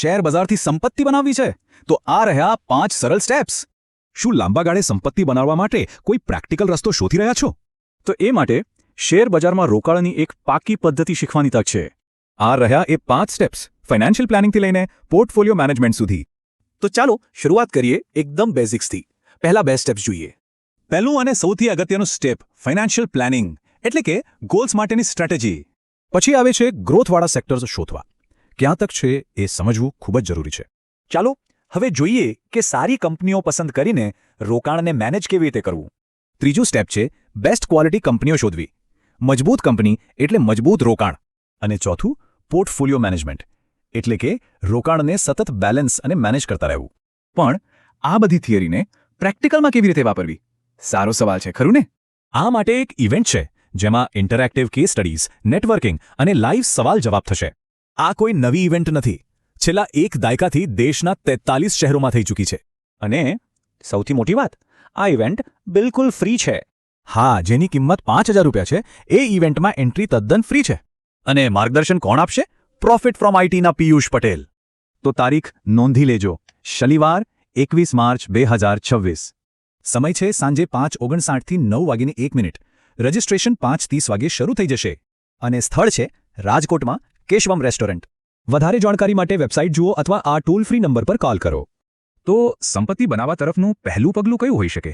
Share બજારથી સંપત્તિ બનાવવી છે તો આ રહ્યા 5 સરળ સ્ટેપ્સ. શું લાંબા ગાળે સંપત્તિ બનાવવા માટે કોઈ પ્રેક્ટિકલ રસ્તો શોધી રહ્યા છો? તો એ માટે શેર બજારમાં રોકાણની એક પાકી પદ્ધતિ શીખવાની તક છે. આ રહ્યા એ 5 સ્ટેપ્સ, ફાઇનાન્શિયલ પ્લાનિંગથી લઈને પોર્ટફોલિયો મેનેજમેન્ટ સુધી. તો ચાલો શરૂઆત કરીએ એકદમ બેઝિક્સથી. પહેલા 2 સ્ટેપ્સ જોઈએ. પહેલું અને સૌથી અગત્યનું સ્ટેપ ફાઇનાન્શિયલ પ્લાનિંગ, એટલે કે ગોલ્સ માટેની સ્ટ્રેટેજી. પછી આવે છે ગ્રોથવાળા સેક્ટર્સ શોધવા. ક્યાં તક છે એ સમજવું ખૂબ જ જરૂરી છે. ચાલો હવે જોઈએ કે સારી કંપનીઓ પસંદ કરીને રોકાણને મેનેજ કેવી રીતે કરવું. ત્રીજું સ્ટેપ છે બેસ્ટ ક્વોલિટી કંપનીઓ શોધવી. મજબૂત કંપની એટલે મજબૂત રોકાણ. અને ચોથું પોર્ટફોલિયો મેનેજમેન્ટ, એટલે કે રોકાણને સતત બેલેન્સ અને મેનેજ કરતા રહેવું. પણ આ બધી થિયરીને પ્રેક્ટિકલમાં કેવી રીતે વાપરવી? સારો સવાલ છે, ખરું ને? આ માટે એક ઇવેન્ટ છે જેમાં ઇન્ટરેક્ટિવ કેસ સ્ટડીઝ, નેટવર્કિંગ અને લાઈવ સવાલ જવાબ થશે. આ કોઈ નવી ઇવેન્ટ નથી. છેલ્લા 1 દાયકાથી દેશના 43 શહેરોમાં થઈ ચૂકી છે. અને સૌથી મોટી વાત, આ ઇવેન્ટ બિલકુલ ફ્રી છે. હા, જેની કિંમત 5000 રૂપિયા છે એ ઇવેન્ટમાં એન્ટ્રી તદ્દન ફ્રી છે. અને માર્ગદર્શન કોણ આપશે? પ્રોફિટ ફ્રોમ આઈટીના પિયુષ પટેલ. તો તારીખ નોંધી લેજો, શનિવાર 21 માર્ચ 2026. સમય છે સાંજે 5:59 થી 9:01. રજિસ્ટ્રેશન 5:30 વાગે શરૂ થઈ જશે. અને સ્થળ છે રાજકોટમાં કેશવમ રેસ્ટોરન્ટ. વધારે જાણકારી માટે વેબસાઇટ જુઓ અથવા આ ટોલ ફ્રી નંબર પર કોલ કરો. તો સંપત્તિ બનાવવા તરફનું પહેલું પગલું કયું હોઈ શકે?